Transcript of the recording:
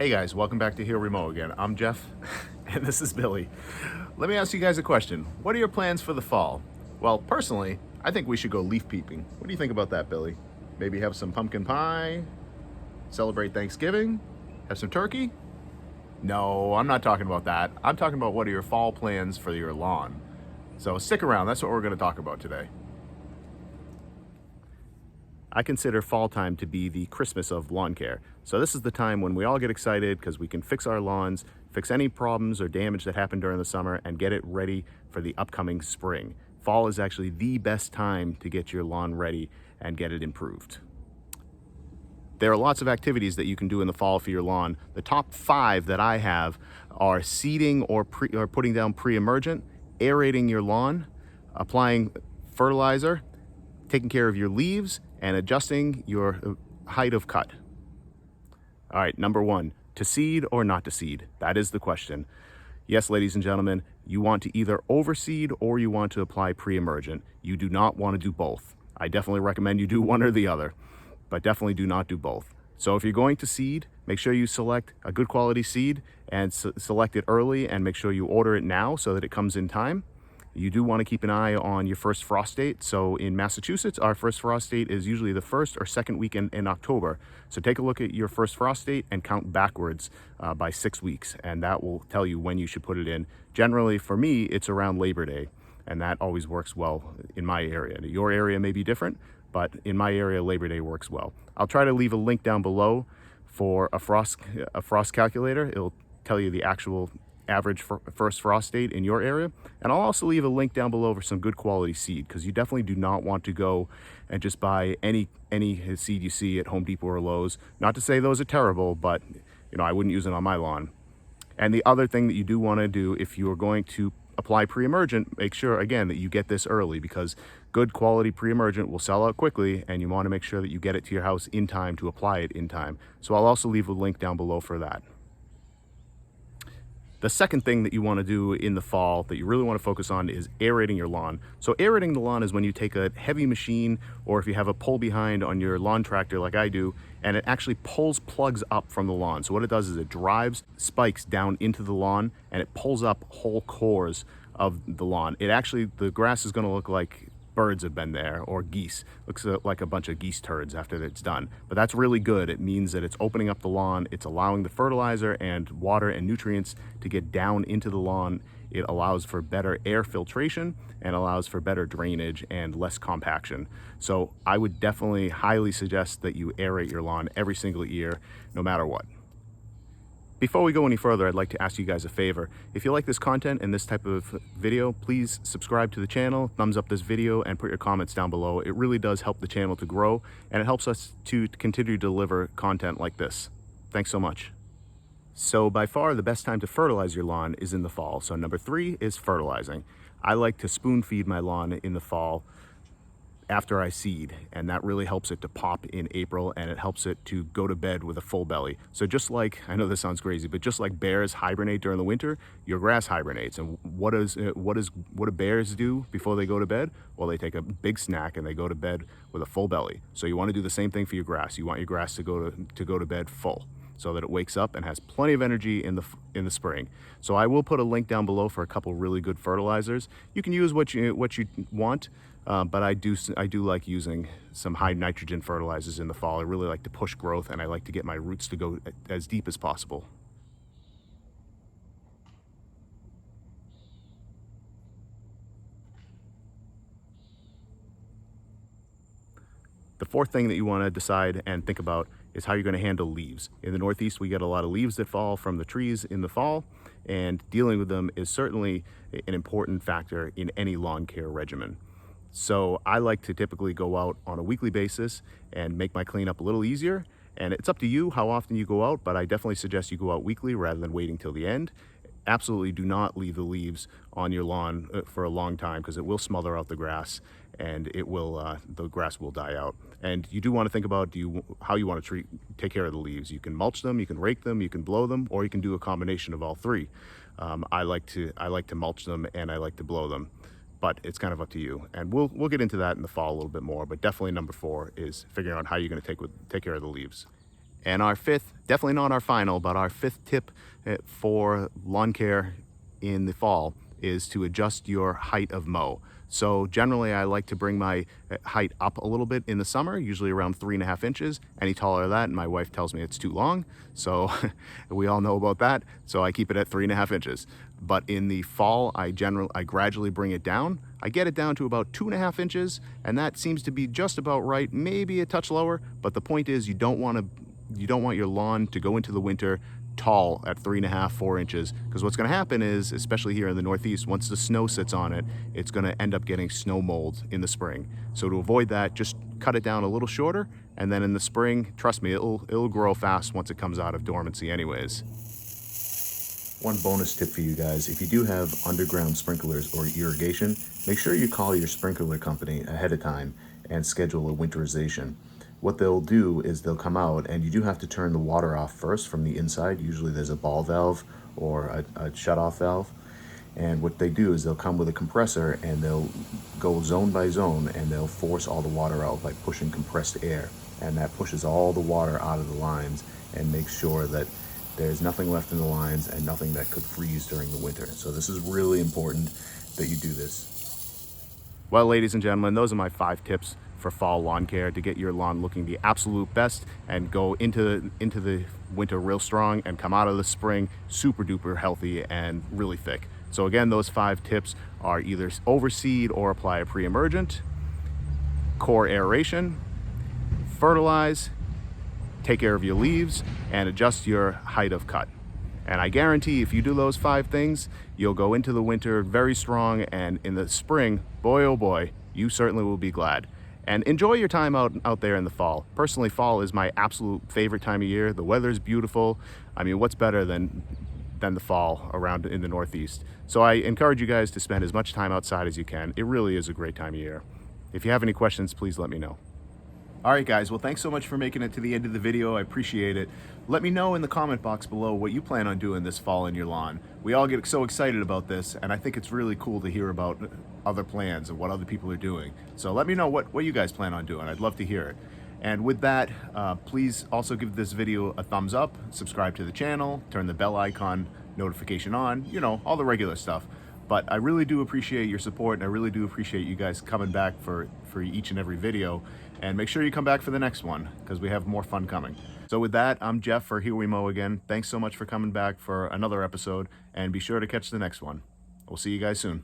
Hey guys, welcome back to Here We Mow again. I'm Jeff, and this is Billy. Let me ask you guys a question. What are your plans for the fall? Well, personally, I think we should go leaf peeping. What do you think about that, Billy? Maybe have some pumpkin pie, celebrate Thanksgiving, have some turkey? No, I'm not talking about that. I'm talking about what are your fall plans for your lawn. So stick around, that's what we're going to talk about today. I consider fall time to be the Christmas of lawn care. So this is the time when we all get excited because we can fix our lawns, fix any problems or damage that happened during the summer, and get it ready for the upcoming spring. Fall is actually the best time to get your lawn ready and get it improved. There are lots of activities that you can do in the fall for your lawn. The top 5 that I have are seeding or putting down pre-emergent, aerating your lawn, applying fertilizer, taking care of your leaves, and adjusting your height of cut. All right, number 1, to seed or not to seed? That is the question. Yes, ladies and gentlemen, you want to either overseed or you want to apply pre-emergent. You do not want to do both. I definitely recommend you do one or the other, but definitely do not do both. So if you're going to seed, make sure you select a good quality seed and select it early, and make sure you order it now so that it comes in time. You do want to keep an eye on your first frost date. So in Massachusetts, our first frost date is usually the first or second weekend in October. So take a look at your first frost date and count backwards by 6 weeks, and that will tell you when you should put it in. Generally, for me, it's around Labor Day, and that always works well in my area. Your area may be different, but in my area, Labor Day works well. I'll try to leave a link down below for a frost calculator. It'll tell you the actual average first frost date in your area, and I'll also leave a link down below for some good quality seed, because you definitely do not want to go and just buy any seed you see at Home Depot or Lowe's. Not to say those are terrible, but I wouldn't use it on my lawn. And the other thing that you do want to do if you are going to apply pre-emergent, make sure again that you get this early, because good quality pre-emergent will sell out quickly, and you want to make sure that you get it to your house in time to apply it in time. So I'll also leave a link down below for that. The second thing that you want to do in the fall that you really want to focus on is aerating your lawn. So aerating the lawn is when you take a heavy machine, or if you have a pull behind on your lawn tractor like I do, and it actually pulls plugs up from the lawn. So what it does is it drives spikes down into the lawn, and it pulls up whole cores of the lawn. The grass is going to look like birds have been there, or geese. Looks like a bunch of geese turds after it's done. But that's really good. It means that it's opening up the lawn. It's allowing the fertilizer and water and nutrients to get down into the lawn. It allows for better air filtration and allows for better drainage and less compaction. So I would definitely highly suggest that you aerate your lawn every single year, no matter what. Before we go any further, I'd like to ask you guys a favor. If you like this content and this type of video, please subscribe to the channel, thumbs up this video, and put your comments down below. It really does help the channel to grow, and it helps us to continue to deliver content like this. Thanks so much. So by far, the best time to fertilize your lawn is in the fall. So number 3 is fertilizing. I like to spoon feed my lawn in the fall after I seed, and that really helps it to pop in April, and it helps it to go to bed with a full belly. So just like, I know this sounds crazy, but just like bears hibernate during the winter, your grass hibernates. And what do bears do before they go to bed? Well, they take a big snack and they go to bed with a full belly. So you want to do the same thing for your grass. You want your grass to go to bed full, so that it wakes up and has plenty of energy in the spring. So I will put a link down below for a couple really good fertilizers. You can use what you want, but I do like using some high nitrogen fertilizers in the fall. I really like to push growth, and I like to get my roots to go as deep as possible. The fourth thing that you want to decide and think about is how you're going to handle leaves. In the Northeast, we get a lot of leaves that fall from the trees in the fall, and dealing with them is certainly an important factor in any lawn care regimen. So I like to typically go out on a weekly basis and make my cleanup a little easier. And it's up to you how often you go out, but I definitely suggest you go out weekly rather than waiting till the end. Absolutely do not leave the leaves on your lawn for a long time, because it will smother out the grass, and the grass will die out. And you do want to think about how you want to take care of the leaves. You can mulch them, you can rake them, you can blow them, or you can do a combination of all three. I like to mulch them, and I like to blow them, but it's kind of up to you. And we'll get into that in the fall a little bit more, but definitely number 4 is figuring out how you're going to take care of the leaves. And our fifth, definitely not our final, but our fifth tip for lawn care in the fall is to adjust your height of mow. So generally I like to bring my height up a little bit in the summer, usually around 3.5 inches. Any taller than that, and my wife tells me it's too long. So we all know about that. So I keep it at 3.5 inches. But in the fall, I gradually bring it down. I get it down to about 2.5 inches, and that seems to be just about right, maybe a touch lower. But the point is, you don't want your lawn to go into the winter tall at 3.5, 4 inches, because what's going to happen is, especially here in the Northeast, once the snow sits on it, it's going to end up getting snow mold in the spring. So to avoid that, just cut it down a little shorter, and then in the spring, trust me, it'll grow fast once it comes out of dormancy anyways. One bonus tip for you guys: if you do have underground sprinklers or irrigation, make sure you call your sprinkler company ahead of time and schedule a winterization. What they'll do is they'll come out, and you do have to turn the water off first from the inside. Usually there's a ball valve or a shut-off valve. And what they do is they'll come with a compressor, and they'll go zone by zone, and they'll force all the water out by pushing compressed air. And that pushes all the water out of the lines and makes sure that there's nothing left in the lines and nothing that could freeze during the winter. So this is really important that you do this. Well, ladies and gentlemen, those are my 5 tips for fall lawn care to get your lawn looking the absolute best and go into the winter real strong and come out of the spring super duper healthy and really thick. So again, those 5 tips are either overseed or apply a pre-emergent, core aeration, fertilize, take care of your leaves, and adjust your height of cut. And I guarantee if you do those 5 things, you'll go into the winter very strong, and in the spring, boy oh boy, you certainly will be glad. And enjoy your time out there in the fall. Personally, fall is my absolute favorite time of year. The weather's beautiful. I mean, what's better than the fall around in the Northeast? So I encourage you guys to spend as much time outside as you can. It really is a great time of year. If you have any questions, please let me know. All right, guys, well, thanks so much for making it to the end of the video. I appreciate it. Let me know in the comment box below what you plan on doing this fall in your lawn. We all get so excited about this, and I think it's really cool to hear about other plans and what other people are doing. So let me know what you guys plan on doing. I'd love to hear it. And with that, please also give this video a thumbs up, subscribe to the channel, turn the bell icon notification on, you know, all the regular stuff. But I really do appreciate your support, and I really do appreciate you guys coming back for each and every video. And make sure you come back for the next one, because we have more fun coming. So with that, I'm Jeff for Here We Mow again. Thanks so much for coming back for another episode, and be sure to catch the next one. We'll see you guys soon.